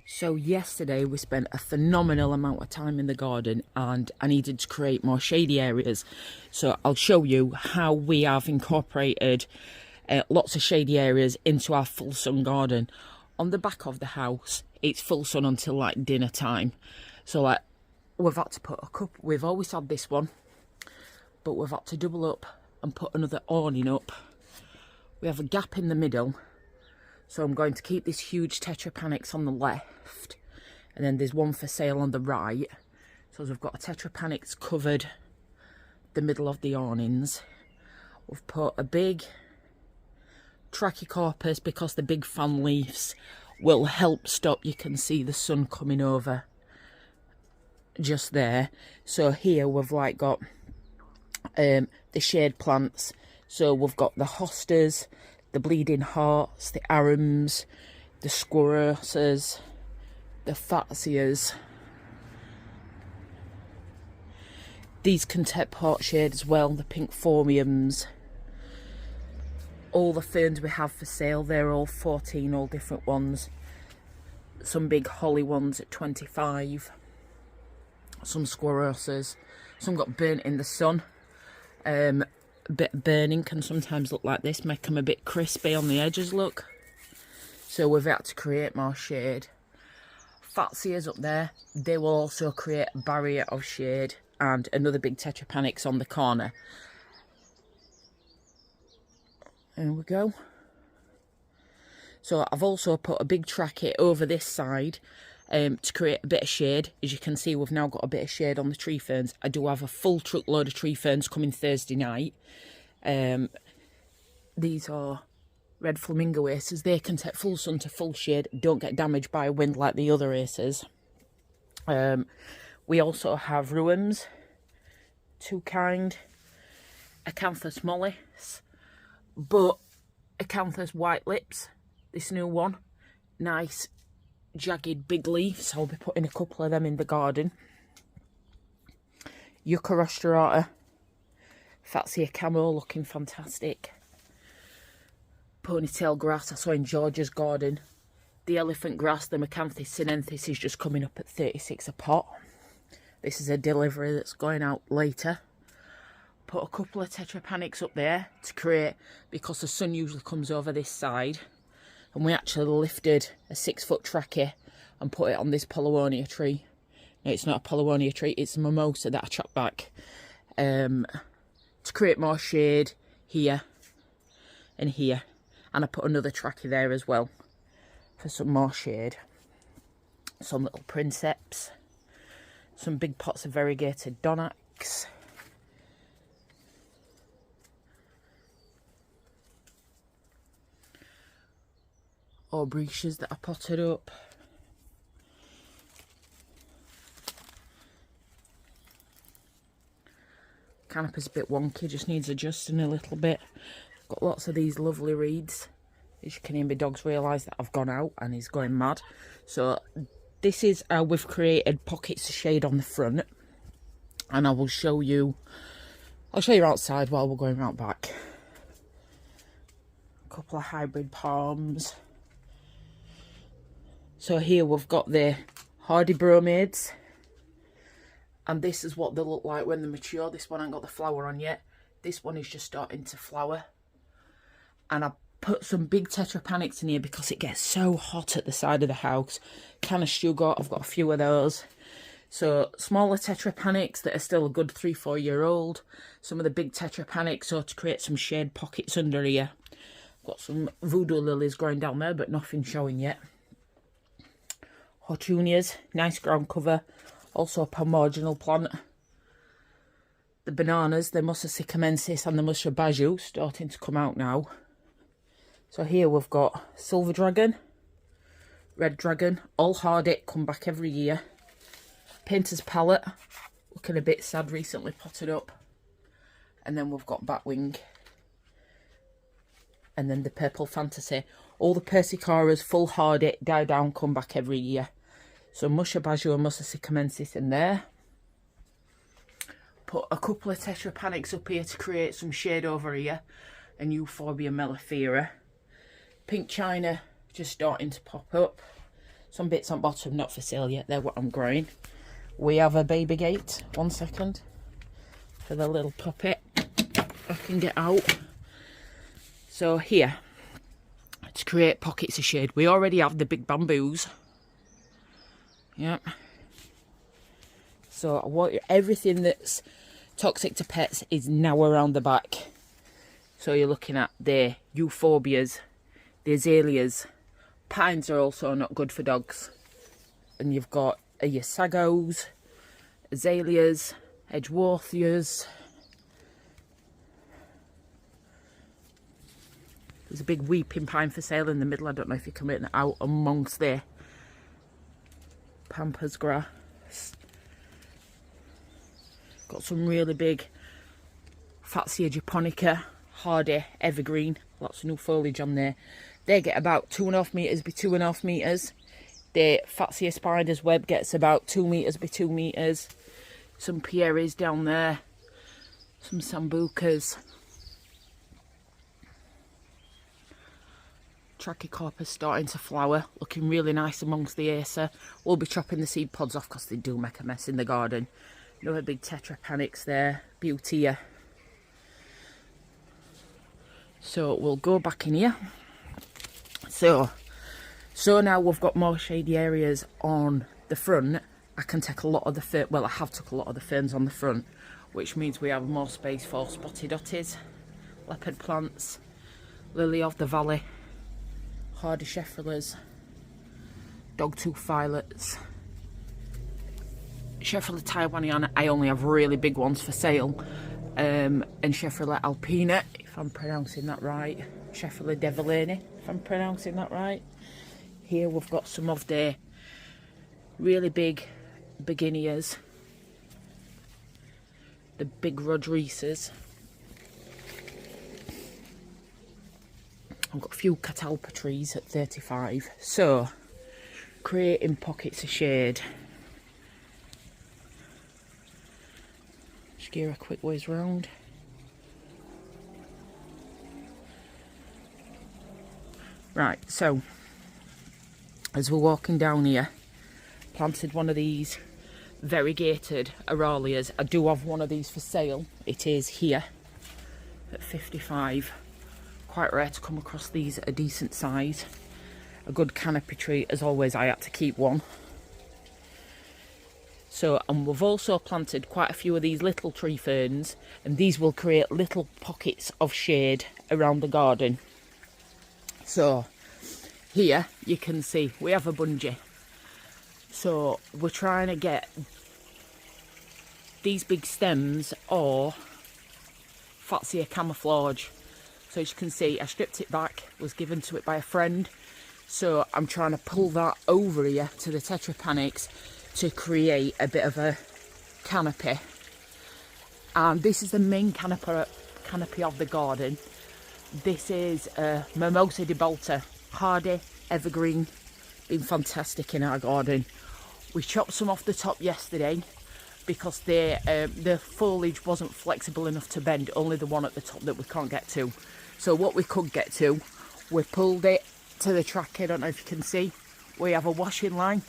So yesterday we spent a phenomenal amount of time in the garden and I needed to create more shady areas. So I'll show you how we have incorporated lots of shady areas into our full sun garden. On the back of the house, it's full sun until like dinner time. So like we've had to put a cup, we've always had this one, but we've had to double up and put another awning up. We have a gap in the middle. So I'm going to keep this huge tetrapanax on the left, and then there's one for sale on the right. So we've got a tetrapanax covered the middle of the awnings. We've put a big trachycorpus because the big fan leaves will help stop, you can see the sun coming over just there. So here we've like got the shade plants. So we've got the hostas, the bleeding hearts, the arums, the squarrosas, the fatsias. These can take pot shade as well, the pink phormiums. All the ferns we have for sale, they're all 14, all different ones. Some big holly ones at 25. Some squarrosas. Some got burnt in the sun. A bit of burning can sometimes look like this, make them a bit crispy on the edges, look. So we've had to create more shade. Fatsias up there, they will also create a barrier of shade, and another big tetrapanax on the corner. There we go. So I've also put a big trachea over this side to create a bit of shade. As you can see, we've now got a bit of shade on the tree ferns. I do have a full truckload of tree ferns coming Thursday night. These are red flamingo aces. They can take full sun to full shade, don't get damaged by wind like the other aces. We also have ruins, two kind, acanthus mollis, but acanthus white lips, this new one, nice jagged big leaves, so I'll be putting a couple of them in the garden. Yucca rostrata, fatsia camo, looking fantastic. Ponytail grass I saw in George's garden. The elephant grass, the Macranthus sinensis, is just coming up at 36 a pot. This is a delivery that's going out later. Put a couple of tetrapanax up there to create, because the sun usually comes over this side. And we actually lifted a 6-foot trachea and put it on this Paulownia tree. No, it's not a Paulownia tree, it's a mimosa that I chopped back. To create more shade here and here. And I put another trachea there as well for some more shade. Some little princeps. Some big pots of variegated donax. Aubrecias that I potted up. Canopy's a bit wonky, just needs adjusting a little bit. Got lots of these lovely reeds. As you can hear, my dog's realised that I've gone out and he's going mad. So this is how we've created pockets of shade on the front. And I will show you, I'll show you outside while we're going round back. A couple of hybrid palms. So here we've got the hardy bromaids, and this is what they look like when they're mature. This one ain't got the flower on yet. This one is just starting to flower. And I put some big tetrapanax in here because it gets so hot at the side of the house. Can of sugar, I've got a few of those. So smaller tetrapanax that are still a good 3-4 year old. Some of the big tetrapanax, so to create some shade pockets under here. Got some voodoo lilies growing down there, but nothing showing yet. Hortunias, nice ground cover, also a marginal plant. The bananas, the Musa sycamensis and the Musa baju, starting to come out now. So here we've got silver dragon, red dragon, all hardy, come back every year. Painter's palette, looking a bit sad, recently potted up. And then we've got batwing. And then the purple fantasy. All the persicaras, full hardy, die down, come back every year. So Musha Baju and Musa sycamensis in there. Put a couple of tetrapanax up here to create some shade over here. And Euphorbia mellifera. Pink China just starting to pop up. Some bits on bottom not for sale yet, they're what I'm growing. We have a baby gate, 1 second, for the little puppet. I can get out. So here, to create pockets of shade, we already have the big bamboos. Yep. So I want everything that's toxic to pets is now around the back. So you're looking at the euphorbias, the azaleas. Pines are also not good for dogs. And you've got your sagos, azaleas, edgeworthias. There's a big weeping pine for sale in the middle. I don't know if you can make it out amongst the pampas grass. Got some really big fatsia japonica, hardy, evergreen. Lots of new foliage on there. They get about 2.5 metres by 2.5 metres. The fatsia spider's web gets about 2 metres by 2 metres. Some pieris down there. Some sambucas. Trachycarpus starting to flower, looking really nice amongst the acer. We'll be chopping the seed pods off because they do make a mess in the garden. Another big tetrapanics there, Beautia. So we'll go back in here. So now we've got more shady areas on the front. I can take a lot of the fern, well I have took a lot of the ferns on the front, which means we have more space for spotted dotties, leopard plants, lily of the valley, hardy sheffrillas, dogtooth violets, Sheffrilla taiwaniana. I only have really big ones for sale, and Sheffrilla alpina, if I'm pronouncing that right, Sheffrilla devillani, if I'm pronouncing that right. Here we've got some of the really big begonias, the big Rodrices. I've got a few catalpa trees at 35. So, creating pockets of shade. Just gear a quick ways round. Right, so, as we're walking down here, planted one of these variegated Aralias. I do have one of these for sale. It is here at 55. Quite rare to come across these at a decent size. A good canopy tree, as always. I had to keep one. So, and we've also planted quite a few of these little tree ferns, and these will create little pockets of shade around the garden. So here you can see we have a bungee. So we're trying to get these big stems or fatsia camouflage. So as you can see, I stripped it back, was given to it by a friend. So I'm trying to pull that over here to the tetrapanics to create a bit of a canopy. And this is the main canopy of the garden. This is a Mimosa de Balta, hardy, evergreen, been fantastic in our garden. We chopped some off the top yesterday because the foliage wasn't flexible enough to bend, only the one at the top that we can't get to. So what we could get to, we pulled it to the track. I don't know if you can see, we have a washing line.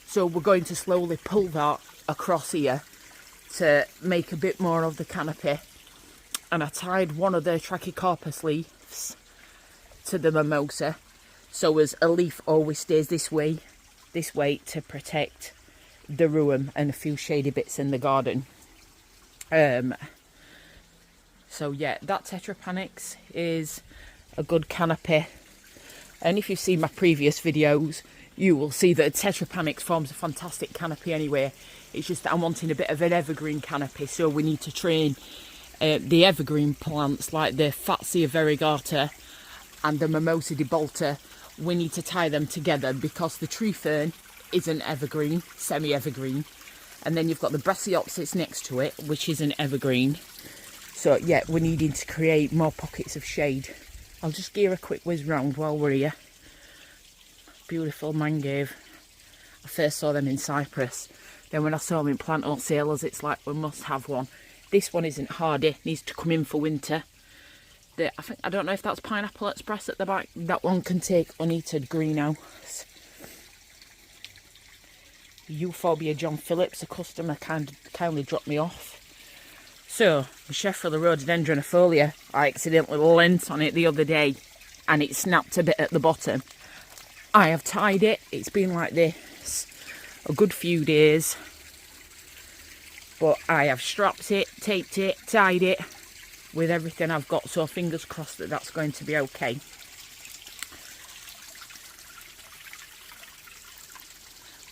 So we're going to slowly pull that across here to make a bit more of the canopy. And I tied one of the Trachycarpus leaves to the mimosa, so as a leaf always stays this way to protect the ruin and a few shady bits in the garden. So yeah, that tetrapanics is a good canopy, and if you've seen my previous videos you will see that tetrapanics forms a fantastic canopy anyway. It's just that I'm wanting a bit of an evergreen canopy, so we need to train the evergreen plants like the Fatsia variegata and the Mimosa de Balta. We need to tie them together because the tree fern isn't evergreen, semi-evergreen, and then you've got the Brassiopsis next to it, which is an evergreen. So yeah, we're needing to create more pockets of shade. I'll just gear a quick whiz round while we're here. Beautiful mangave. I first saw them in Cyprus. Then when I saw them in plant wholesalers, it's like we must have one. This one isn't hardy, needs to come in for winter. I don't know if that's Pineapple Express at the back. That one can take unheated greenhouse. Euphorbia John Phillips, a customer kindly dropped me off. So, the Sheffield rhododendronifolia, I accidentally leant on it the other day and it snapped a bit at the bottom. I have tied it. It's been like this a good few days. But I have strapped it, taped it, tied it with everything I've got. So fingers crossed that that's going to be okay.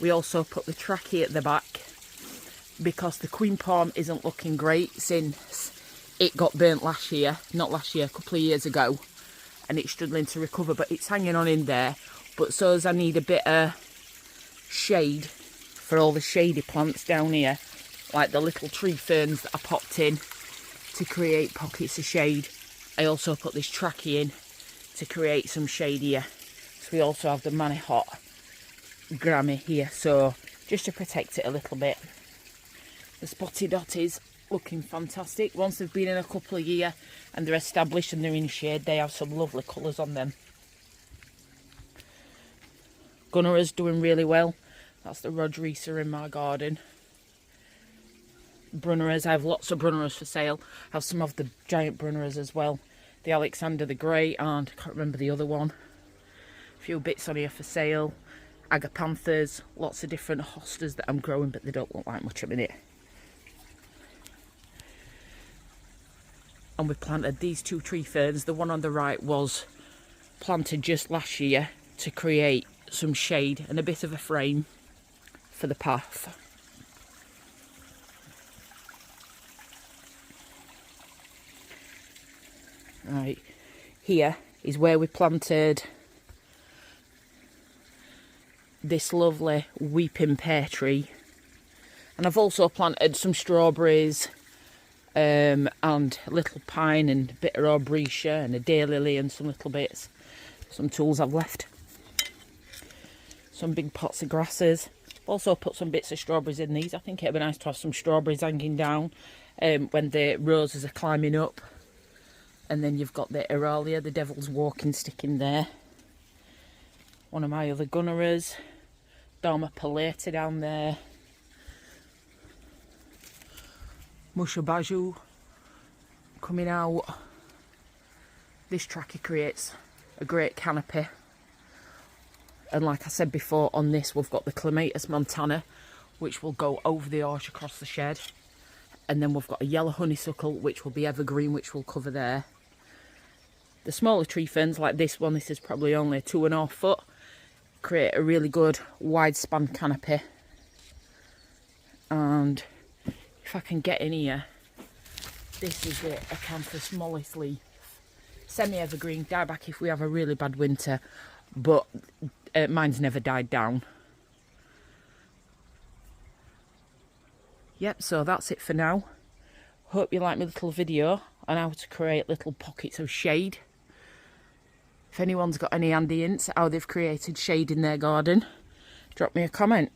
We also put the trachea at the back because the queen palm isn't looking great since it got burnt last year. Not last year, a couple of years ago. And it's struggling to recover, but it's hanging on in there. But so as I need a bit of shade for all the shady plants down here, like the little tree ferns that I popped in to create pockets of shade. I also put this trachea in to create some shade here. So we also have the Manihot Grammy here, so just to protect it a little bit. The spotted dotties looking fantastic. Once they've been in a couple of years and they're established and they're in shade, they have some lovely colours on them. Gunnera's doing really well. That's the Rodrisa in my garden. Brunneras, I have lots of Brunneras for sale. I have some of the giant Brunneras as well. The Alexander the Grey and I can't remember the other one. A few bits on here for sale. Agapanthers, lots of different hostas that I'm growing, but they don't look like much at the minute. And we planted these two tree ferns. The one on the right was planted just last year to create some shade and a bit of a frame for the path. Right, here is where we planted this lovely weeping pear tree, and I've also planted some strawberries and a little pine and a bit of arbrecia and a daylily and some little bits, some tools I've left, some big pots of grasses. Also put some bits of strawberries in these. I think it'd be nice to have some strawberries hanging down when the roses are climbing up. And then you've got the Aralia, the Devil's Walking Stick in there. One of my other Gunneras. Dharma Paleta down there. Mushabaju coming out. This trachea creates a great canopy. And like I said before, on this we've got the Clematis montana, which will go over the arch across the shed. And then we've got a yellow honeysuckle, which will be evergreen, which will cover there. The smaller tree ferns like this one, this is probably only 2.5 foot, create a really good wide span canopy. And if I can get in here, this is it, a Acanthus mollis leaf. Semi-evergreen, die back if we have a really bad winter, but mine's never died down. Yep, so that's it for now. Hope you like my little video on how to create little pockets of shade. If anyone's got any handy hints how they've created shade in their garden, drop me a comment.